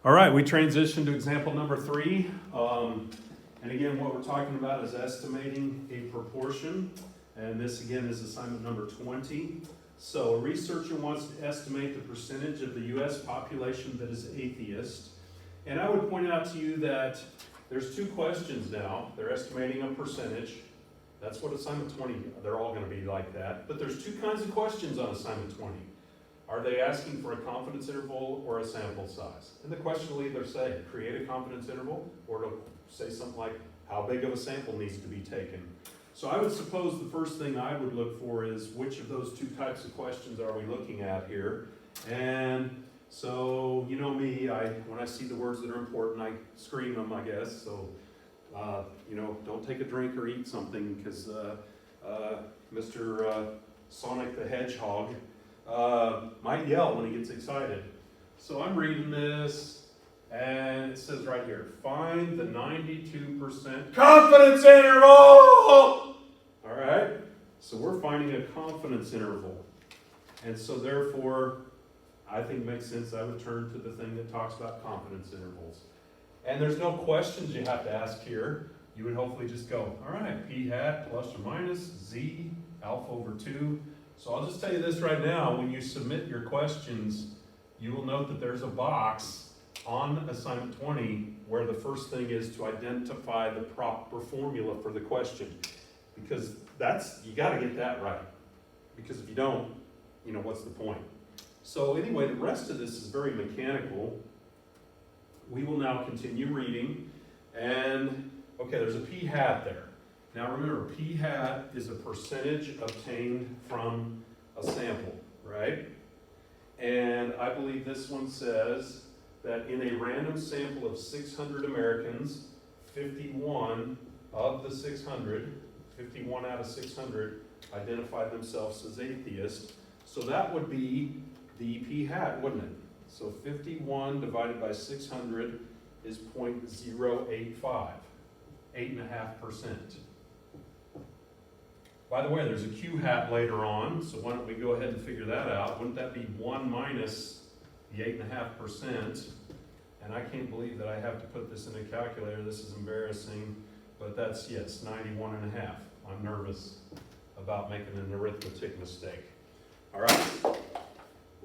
All right, we transition to example number 3. And again, what we're talking about is estimating a proportion. And this again is assignment number 20. So a researcher wants to estimate the percentage of the US population that is atheist. And I would point out to you that there's 2 questions now. They're estimating a percentage. That's what assignment 20, they're all going to be like that. But there's 2 kinds of questions on assignment 20. Are they asking for a confidence interval or a sample size? And the question will either say, create a confidence interval, or it'll say something like, how big of a sample needs to be taken. So I would suppose the first thing I would look for is which of those 2 types of questions are we looking at here. And so, you know me, when I see the words that are important, I scream them, I guess. So, don't take a drink or eat something, because Mr. Sonic the Hedgehog might yell when he gets excited. So I'm reading this, and it says right here, find the 92% confidence interval! All right, so we're finding a confidence interval. And so therefore, I think it makes sense I would turn to the thing that talks about confidence intervals. And there's no questions you have to ask here. You would hopefully just go, all right, p hat plus or minus z alpha over 2. So I'll just tell you this right now, when you submit your questions, you will note that there's a box on assignment 20 where the first thing is to identify the proper formula for the question. Because you gotta get that right. Because if you don't, what's the point? So anyway, the rest of this is very mechanical. We will now continue reading, and okay, there's a p hat there. Now remember, p hat is a percentage obtained from a sample, right? And I believe this one says that in a random sample of 600 Americans, 51 out of 600, identified themselves as atheist. So that would be the p hat, wouldn't it? So 51 divided by 600 is 0.085, 8.5%. By the way, there's a q hat later on, so why don't we go ahead and figure that out? Wouldn't that be 1 minus the 8.5%? And I can't believe that I have to put this in a calculator. This is embarrassing, but that's, yes, 91.5. I'm nervous about making an arithmetic mistake. All right.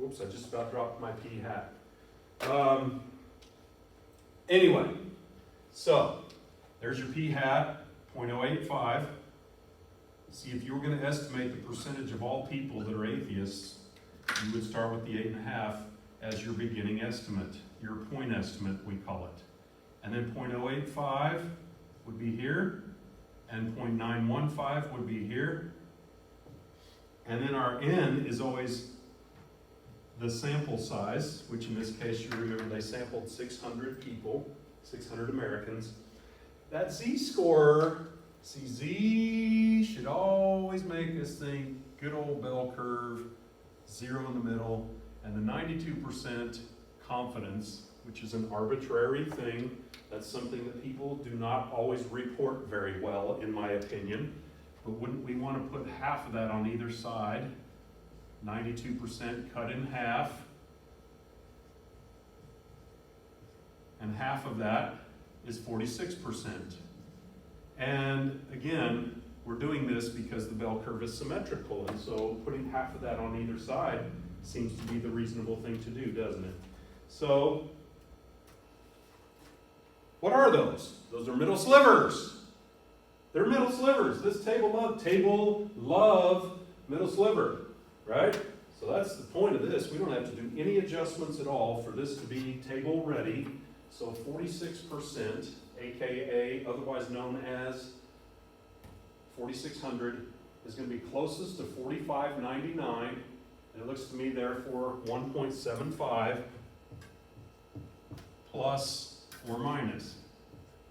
Oops, I just about dropped my p hat. Anyway, so there's your p hat, 0.085. See, if you were going to estimate the percentage of all people that are atheists, you would start with the 8.5 as your beginning estimate, your point estimate, we call it. And then 0.085 would be here, and 0.915 would be here. And then our n is always the sample size, which in this case, you remember they sampled 600 people, 600 Americans. That z-score, see, z should always make us think good old bell curve, 0 in the middle, and the 92% confidence, which is an arbitrary thing. That's something that people do not always report very well, in my opinion. But wouldn't we want to put half of that on either side? 92% cut in half. And half of that is 46%. And again, we're doing this because the bell curve is symmetrical, and so putting half of that on either side seems to be the reasonable thing to do, doesn't it? So, what are those? Those are middle slivers. They're middle slivers. This table love middle sliver, right? So that's the point of this. We don't have to do any adjustments at all for this to be table ready. So 46%, aka otherwise known as 4,600, is going to be closest to 4599, and it looks to me therefore 1.75 plus or minus.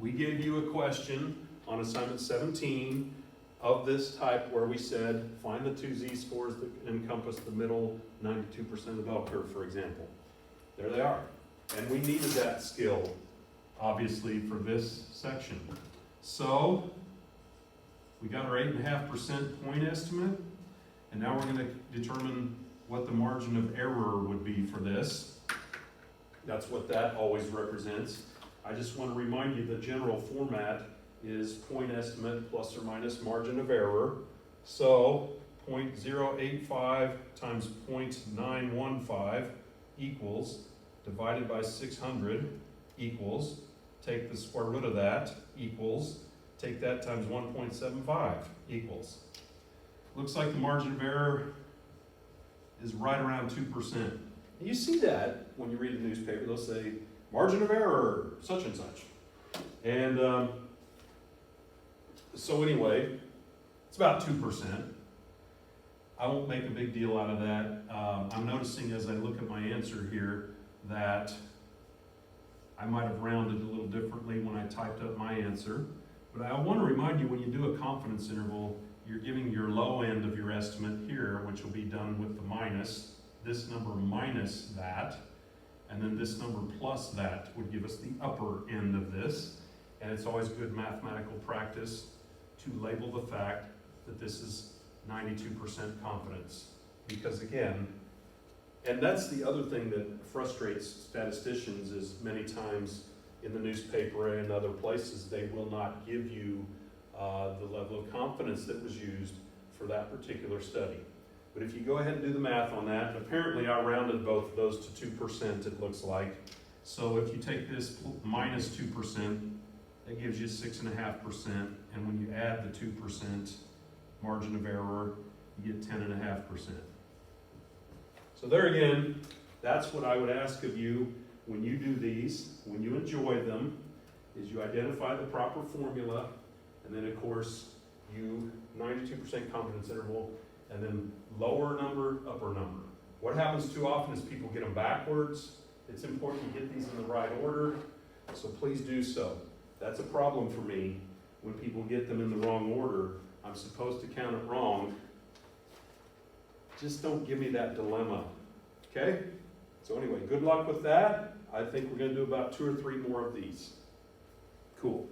We gave you a question on assignment 17 of this type where we said find the 2 z-scores that encompass the middle 92% of the bell curve, for example. There they are. And we needed that skill, obviously, for this section. So we got our 8.5% point estimate, and now we're going to determine what the margin of error would be for this. That's what that always represents. I just want to remind you the general format is point estimate plus or minus margin of error. So 0.085 times 0.915 equals, divided by 600 equals, take the square root of that equals, take that times 1.75 equals. Looks like the margin of error is right around 2%. You see that when you read the newspaper, they'll say, margin of error, such and such. And so anyway, it's about 2%. I won't make a big deal out of that. I'm noticing as I look at my answer here that I might have rounded a little differently when I typed up my answer. But I want to remind you, when you do a confidence interval, you're giving your low end of your estimate here, which will be done with the minus, this number minus that, and then this number plus that would give us the upper end of this. And it's always good mathematical practice to label the fact that this is 92% confidence. Because again, and that's the other thing that frustrates statisticians is many times in the newspaper and other places, they will not give you the level of confidence that was used for that particular study. But if you go ahead and do the math on that, and apparently I rounded both of those to 2%, it looks like. So if you take this minus 2%, that gives you 6.5%, and when you add the 2% margin of error, you get 10.5%. So there again, that's what I would ask of you when you do these, when you enjoy them, is you identify the proper formula, and then of course, you 92% confidence interval, and then lower number, upper number. What happens too often is people get them backwards. It's important to get these in the right order, so please do so. That's a problem for me when people get them in the wrong order. I'm supposed to count it wrong. Just don't give me that dilemma, okay? So anyway, good luck with that. I think we're going to do about 2 or 3 more of these. Cool.